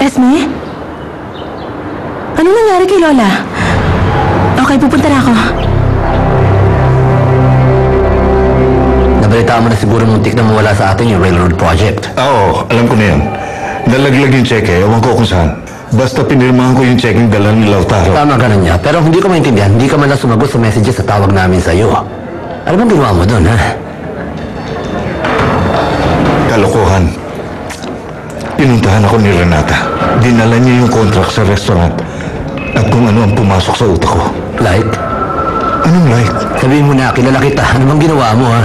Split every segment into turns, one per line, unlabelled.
Esme? Ano nangyari kay Lola? Okay, pupunta na ako.
Nabalitaan mo na siguro muntik na mawala sa atin yung railroad project.
Oo, alam ko na yan. Nalaglag yung cheque, ewan ko kung saan. Basta pinirmahan ko yung cheque dala ni Lautaro.
Tama ka na niya, pero hindi ko maintindihan, hindi ka man lang sumagot sa messages sa tawag namin sa'yo. Ano bang ginawa mo doon, ha?
Kalokohan. Pinuntahan ako ni Renata. Dinala niya yung contract sa restaurant. At kung ano ang pumasok sa utak ko.
Like?
Anong like?
Sabihin mo na, kilala kita. Ano bang ginawa mo, ha?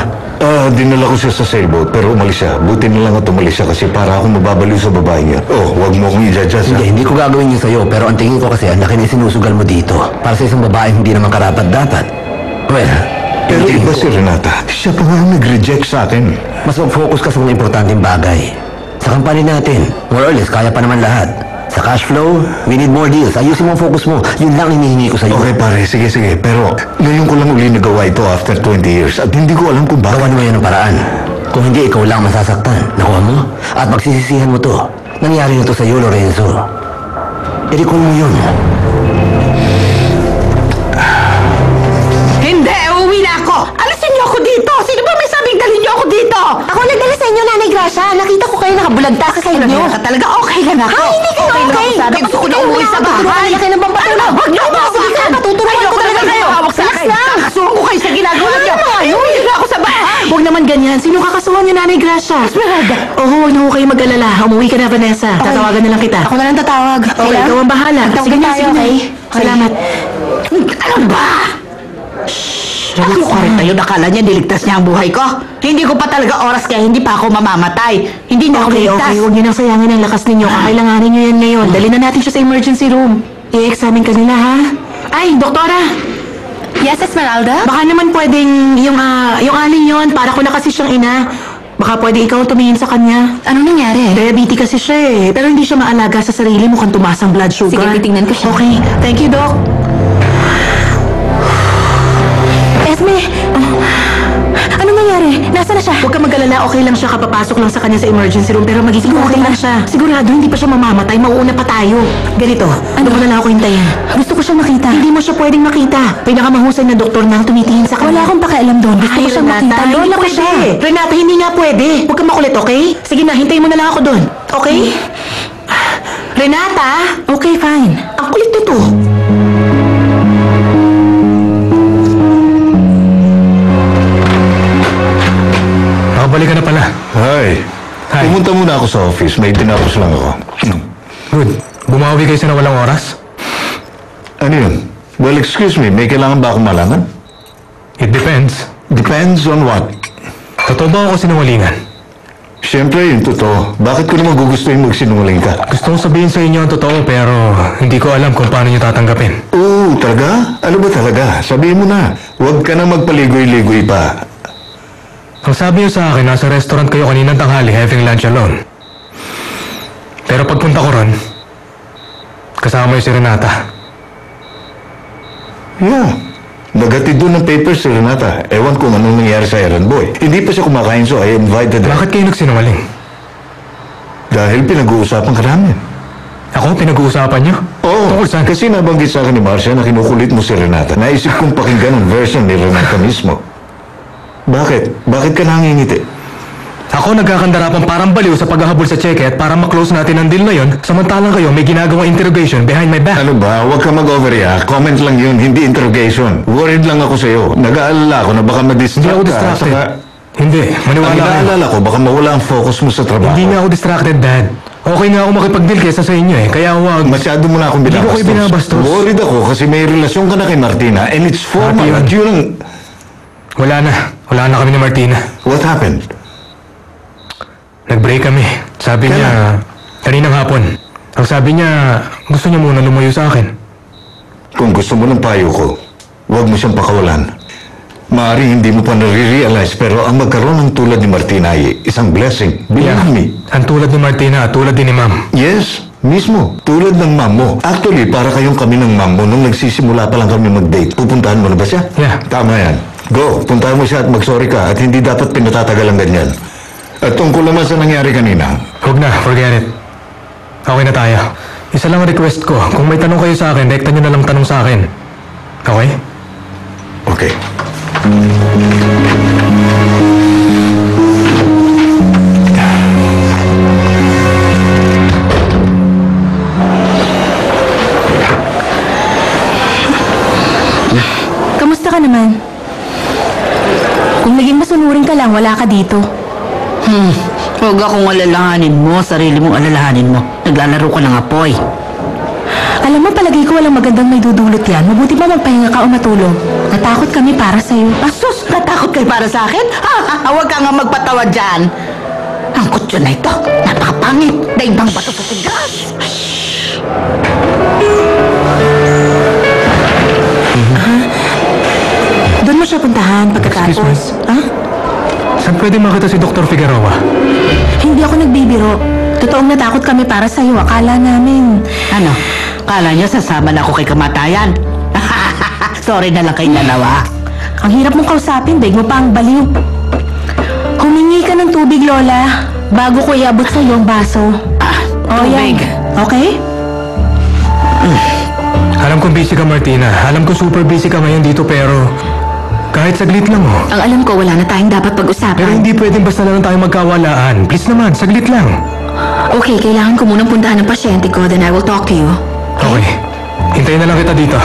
Dinala ko siya sa sailboat pero umalis siya. Buti na lang at umalis siya kasi para akong mababaliw sa babae niya. Huwag mo akong i-judge, ha?
Hindi ko gagawin yun sa'yo, pero ang tingin ko kasi ang laki na sinusugal mo dito. Para sa isang babae hindi naman karapat-dapat. Well,
pero iba si Renata. Siya pa nga ang nag-reject sa akin.
Mas mag-focus ka sa mga importanteng bagay. Sa company natin, more or less, kaya pa naman lahat. Sa cash flow, we need more deals. Ayusin mo ang focus mo. Yun lang hinihingi ko sa'yo.
Okay pare, sige. Pero ngayon ko lang uli nagawa ito after 20 years at hindi ko alam kung bakit.
Gawan mo yan ng paraan. Kung hindi, ikaw lang masasaktan. Nakuha mo? At magsisisihan mo to. Nangyari na to sa'yo, Lorenzo. I-recall mo yun.
Hindi! Uuwi na ako! Alisin niyo ako dito! Sino ba may sabing dalhin niyo ako dito?
Ako nagdala sa inyo, Nanay Gracia. Nakita ko kayo nakabulagta sa side niyo.
Ka talaga okay lang ako.
Ay, hindi kayo okay.
Sabi gusto ko na umuwi sa bahay.
Laki ng pampatula.
Huwag niyo ako
Sige, patuturuan ko talaga kayo.
Hawak sa akin. Kakasuhan ko kayo sa ginagawa niyo. Umuwi na ako sa bahay.
Huwag naman ganyan. Sino kakasuhan niyo, Nanay Gracia?
Esmeralda.
Huwag na ho kayo mag-alala. Umuwi ka na, Vanessa. Tatawagan na lang kita. Ako na lang tatawag. Okay, ikaw ang bahala. Sige na, sige na. Salamat.
Ano ba? Ano ka rin tayo? Nakala niya niligtas niya ang buhay ko? Hindi ko pa talaga oras kaya hindi pa ako mamamatay. Hindi niya ako niligtas.
Huwag niyo nang sayangin ang lakas ninyo. Kakailanganin niyo yan ngayon. Dali na natin siya sa emergency room. I-examine ka nila, ha? Ay, doktora!
Yes, Esmeralda?
Baka naman pwedeng yung alin yon. Para ko na kasi siyang ina. Baka pwede ikaw tumingin sa kanya.
Anong nangyari?
Diabetes kasi siya eh. Pero hindi siya maalaga sa sarili. Mukhang tumaas ang blood sugar.
Sige, titingnan ko siya.
Okay. Thank you, Doc. Esme! Anong nangyari? Nasaan na siya? Huwag ka mag-alala. Okay lang siya. Kapapasok lang sa kanya sa emergency room. Pero magiging okay lang siya. Sigurado hindi pa siya mamamatay. Mauuna pa tayo. Ganito. Ano mo na lang ako hintayin? Gusto ko siyang makita. Hindi mo siya pwedeng makita. Pinakamahusay na doktor na ang tumitingin sa kanya. Wala akong pakialam doon. Gusto ko siyang makita. Lola ko siya. Renata, hindi nga pwede. Huwag ka makulit, okay? Sige na, hintayin mo na lang ako doon. Okay? Renata? Okay, fine. Ang kulit nito.
Nakabalik ka na pala.
Hi.
Hi.
Pumunta muna ako sa office. May tinapos lang ako.
Good. Bumawi kayo sa nawalang oras?
Ano yun? Well, excuse me. May kailangan ba akong malaman?
It depends.
Depends on what?
Totoo ba ako sinungalingan?
Siyempre, yung totoo. Bakit ko naman gugustuhin magsinungaling ka?
Gusto kong sabihin sa inyo ang totoo pero hindi ko alam kung paano nyo tatanggapin.
Oo, talaga? Ano ba talaga? Sabihin mo na. Huwag ka na magpaligoy-ligoy pa.
Ang sabi niyo sa akin, nasa restaurant kayo kaninang tanghali having lunch alone. Pero pagpunta ko ron, kasama yung si Renata.
Yeah. Nagatid doon ng papers si Renata. Ewan kung anong nangyari sa errand boy. Hindi pa siya kumakain so I invited her.
Bakit kayo nagsinungaling?
Dahil pinag-uusapan ka namin.
Ako, pinag-uusapan niyo?
Oo,
Tungkol saan?
kasi nabanggit sa akin ni Marcia na kinukulit mo si Renata. Naisip kong pakinggan ang version ni Renata mismo. Bakit? Bakit ka nangingiti?
Ako nagkakandarapan parang baliw sa paghahabol sa cheque at para maklose natin ang deal na yon, samantalang kayo may ginagawang interrogation behind my back.
Ano ba? Huwag ka mag-overreact. Comment lang yun, hindi interrogation. Worried lang ako sa'yo. Nag-aalala ako na baka
Hindi
ma-distract
ako
ka.
distracted.
Saka,
Hindi,
ang
maniwala kayo.
inaalala ko, baka mawala ang focus mo sa trabaho.
Hindi nga ako distracted, Dad. Okay nga ako makipag-deal kaysa sa inyo eh, kaya huwag.
Masyado mo na akong
Hindi ko
binabastos.
kayo binabastos.
Worried ako kasi may relasyon ka na kay Martina and it's formal.
Happy yun.
At yun ang...
Wala na kami ni Martina.
What happened?
Nag-break kami. Sabi niya, kaninang hapon. Ang sabi niya, gusto niya muna lumayo sa akin.
Kung gusto mo ng payo ko, huwag mo siyang pakawalan. Maaaring hindi mo pa nare-realize pero ang magkaroon ng tulad ni Martina ay isang blessing. Believe me.
Ang tulad ni Martina, tulad din ni Ma'am.
Yes, mismo. Tulad ng mom mo. Actually, para kayong kami ng mom mo nung nagsisimula pa lang kami mag-date. Pupuntahan mo na ba siya?
Yeah.
Tama yan. Go, puntahan mo siya at mag-sorry ka at hindi dapat pinatatagal ang ganyan. At tungkol naman sa nangyari kanina,
Huwag na, forget it. Okay na tayo. Isa lang ang request ko. Kung may tanong kayo sa akin, direkta nyo na lang tanong sa akin. Okay?
Okay.
Kamusta ka naman? Kung naging masunurin ka lang, wala ka dito.
Huwag akong alalahanin mo, sarili mong alalahanin mo. Naglalaro ka ng apoy.
Alam mo, palagay ko walang magandang may dudulot yan. Mabuti ba magpahinga ka o matulog? Natakot kami para sa'yo.
Asus, natakot kayo para sa akin? Huwag ka nga magpatawa dyan. Ang kutyo na ito, napakapangit. Daibang bato sa tigas.
Doon mo siya puntahan pagkatapos.
Excuse
Ha?
Saan pwede makita si Dr. Figueroa?
Hindi ako nagbibiro. Totoong natakot kami para sa'yo. Akala namin.
Ano? Kala niyo sasama na ako kay kamatayan? Sorry na lang kay dalawa.
Ang hirap mong kausapin, daig mo pa ang baliw. Humingi ka ng tubig, Lola. Bago ko iabot sa'yo ang baso.
Tubig.
Okay?
Alam kong busy ka, Martina. Alam ko super busy ka ngayon dito, pero... kahit saglit lang, oh.
Ang alam ko, wala na tayong dapat
Pero
pag-usapan.
hindi pwedeng basta na lang tayo magkawalaan. Please naman, saglit lang.
Okay, kailangan ko munang puntahan ng pasyente ko, then I will talk to you.
Okay. Hintayin na lang kita dito.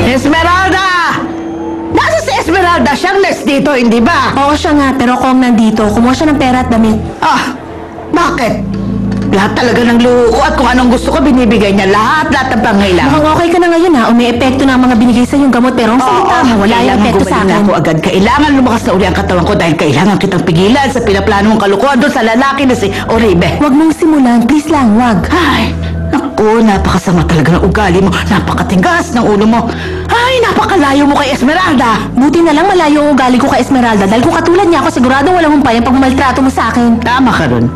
Esmeralda! Nasa si Esmeralda? Siyang nurse dito, hindi ba?
Oo siya nga, pero kung nandito, kumuha siya ng pera at damit.
Bakit? Lahat talaga ng luho ko at kung anong gusto ko, binibigay niya lahat ng pangailangan.
Mukhang okay ka na ngayon ha. Umi-epekto na ang mga binigay sa yung gamot, pero ang salita mo, wala yung epekto sa
gumaling na
akin.
ako agad. Kailangan lumakas na uli ang katawan ko dahil kailangan kitang pigilan sa pinaplano mong kalukuhan doon sa lalaki na si Oribe.
Huwag mong simulan, please lang, wag.
Ay, naku, napakasama talaga ng ugali mo. Napakatigas ng ulo mo. Ay, napakalayo mo kay Esmeralda.
Buti na lang malayo ang ugali ko kay Esmeralda dahil kung katulad niya ako, siguradong walang humpay ang pagmamaltrato mo sa akin.
Tama ka ron.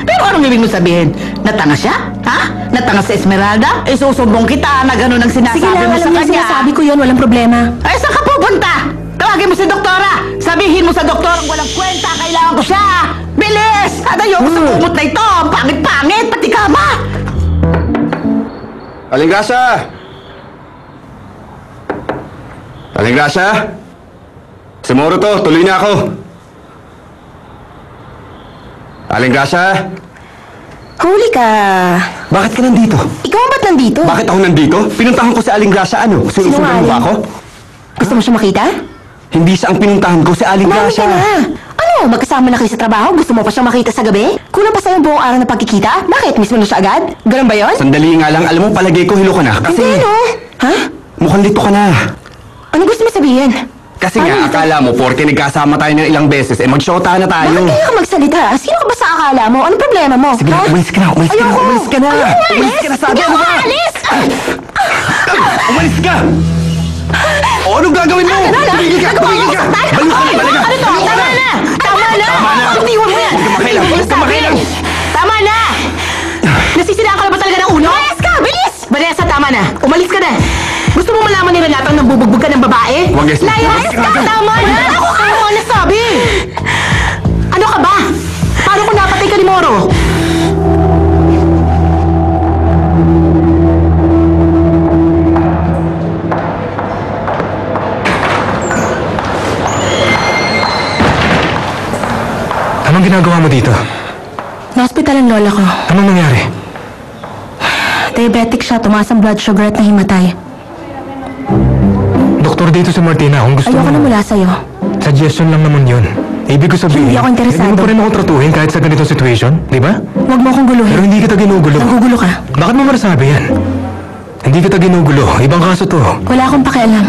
Pero anong ibig mo sabihin? Natanga siya? Ha? Natanga si Esmeralda? Isusumbong kita na gano'n ang sinasabi
Sige lang,
mo
alam
sa
niya
kanya.
sinasabi ko yun, walang problema.
Ay, saan ka pupunta? Tawagin mo si doktora! Sabihin mo sa doktora walang kwenta, kailangan ko siya! Bilis! At ayoko sa kumot na ito! Ang pangit-pangit, pati kama!
Aling Grasa! Aling Grasa? Si Moro to, tuloy na ako. Aling Grasa?
Huli ka.
Bakit ka nandito?
Ikaw ba't nandito?
Bakit ako nandito? Pinuntahan ko si Aling Grasa, ano? Sinusundan mo ba ako?
Gusto mo siya makita?
Hindi siya ang pinuntahan ko, si Aling
Mami
Grasa.
ka na. Ano, magkasama na kayo sa trabaho? Gusto mo pa siya makita sa gabi? Kulang pa sa'yo buong araw na pagkikita? Bakit? Mismo na siya agad? Ganun ba yon?
Sandali nga lang, alam mo, palagay ko hilo ka na. Kasi
Hindi, no? Ha?
mukhang lito ka na.
Ano gusto mo sabihin?
Kasi
Ano
nga,
ito?
akala mo, porke nagkasama tayo ng ilang beses, mag-shota na tayo.
Bakit kaya ka magsalita? Sino ka ba sa akala mo? Anong problema mo?
Sige na,
Ha?
umalis ka na, umalis ka na,
Ayoko.
umalis ka na.
Ayoko
Umalis ka na, sabi
Hindi
mo
ako
ba?
aalis!
Umalis ka! O, anong gagawin mo? Tumigil ka! Tumigil ka! Balik ka! Balik ka!
Ano to? Tama na! Tama na!
Tama na!
Itiwan mo yan!
Huwag ka makialam! Huwag ka makialam!
Tama na! Nasisiraan ka na ba talaga ng ulo? Bilis ka! Bilis! Vanessa, tama na! Umalis ka na! Gusto mo malaman ni Renatang nambubugbog ka ng babae?
Huwag, Esme.
Layas ka! Tama na! Ako ka mo nasabi! Ano ka ba? Paano kung napatay ka ni Moro?
Anong ginagawa mo dito?
Na-hospital ang lola ko.
Anong nangyari?
Diabetic siya, tumaas ang blood sugar at nahimatay.
Doktor dito si Martina, kung gusto
Ayoko na
mo.
mula sa'yo.
Suggestion lang naman yun. Ibig ko sabihin,
Hindi ako interesado.
hindi mo pa rin ako tratuhin kahit sa ganitong situation, di ba?
Huwag mo akong
Pero
guluhin.
hindi kita ginugulo.
Nanggugulo ka.
Bakit mo marasabi yan? Hindi kita ginugulo. Ibang kaso to.
Wala akong pakialam.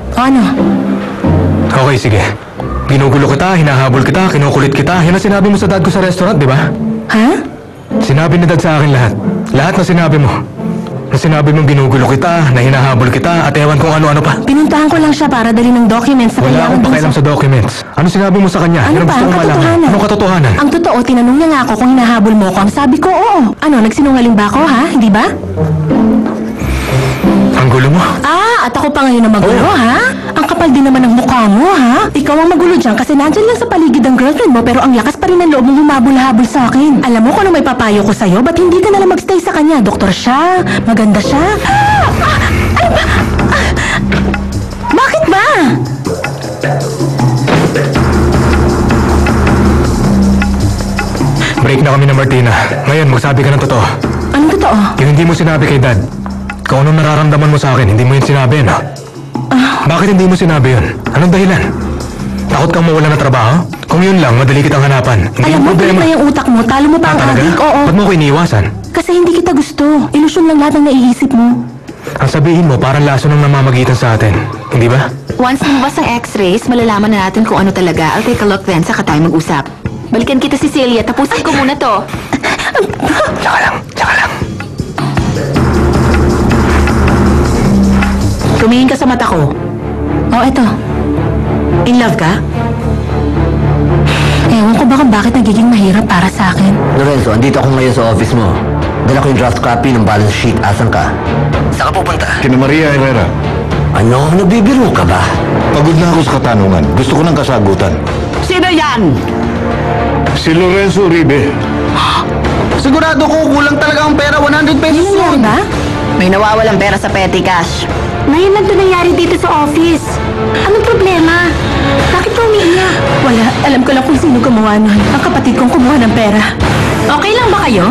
O ano?
Okay, sige. Ginugulo kita, hinahabol kita, kinukulit kita. Yan ang sinabi mo sa dad ko sa restaurant, di ba?
Ha?
Sinabi ni dad sa akin lahat. Lahat na sinabi mo. Na sinabi mong ginugulo kita, na hinahabol kita, at ewan kung ano-ano pa.
Pinuntahan ko lang siya para dali ng documents na
Wala
kailangan
akong
dun
pakialam sa documents. Ano sinabi mo sa kanya?
Ano
Yan ang
pa?
gusto
Ang
kong malaman.
katotohanan.
Anong katotohanan?
Ang totoo, tinanong niya nga ako kung hinahabol mo ko. Ang sabi ko, oo. Ano, nagsinungaling ba ako, ha? Hindi ba?
Ang gulo mo.
At ako pa ngayon na magulo, ha? Ang kapal din naman ng mukha mo, ha? Ikaw ang magulo dyan kasi nandyan lang sa paligid ang girlfriend mo pero ang lakas pa rin ng loob mong humabol-habol sa akin. Alam mo kung ano may papayo ko sa'yo? Ba't hindi ka nalang magstay sa kanya? Doktor siya, maganda siya. Ano ba? Bakit ba?
Break na kami na Martina. Ngayon, magsabi ka ng totoo.
Anong totoo?
Yung hindi mo sinabi kay Dad. Kung anong nararamdaman mo sa akin, hindi mo yun sinabi, no? Bakit hindi mo sinabi yun? Anong dahilan? Takot kang mawala ng trabaho? Kung yun lang, madali kitang hanapan. Hindi
Alam
yung
mo,
problema.
na yung utak mo, talo mo pa ang
Talaga?
adik, oo.
Ba't mo ko iniiwasan?
Kasi hindi kita gusto. Ilusyon lang lahat ng naiisip mo.
Ang sabihin mo, parang laso ng namamagitan sa atin. Hindi ba?
Once lumabas ang x-rays, malalaman na natin kung ano talaga. I'll take a look then, saka tayo mag-usap. Balikan kita, Cecilia. Tapusin ko muna to.
Tsaka lang.
Tumingin ka sa mata ko. Oh, eto. In love ka? Ewan ko ba kung bakit nagiging mahirap para sa akin.
Lorenzo, andito ako ngayon sa office mo. Dala ko yung draft copy ng balance sheet. Asan ka? Saan ka pupunta?
Kina Maria Herrera.
Ano? Nabibiro ka ba?
Pagod na ako sa katanungan. Gusto ko ng kasagutan.
Sino yan?
Si Lorenzo Uribe.
Sigurado ko kulang talaga ang pera, 100 pesos
Ano
yun.
ba?
May nawawalang pera sa petty cash.
Ngayon lang ito nangyari dito sa office. Anong problema? Bakit ka umiiyak? Wala. Alam ko lang kung sino gumawa nun. Ang kapatid kong kumuha ng pera. Okay lang ba kayo?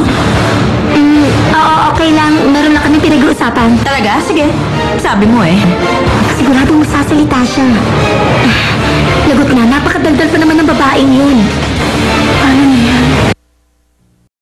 Oo, okay lang. Meron na kami pinag-uusapan. Talaga? Sige. Sabi mo eh. Sigurado masasalita siya. Lagot na, napakadaldal pa naman ng babaeng yun.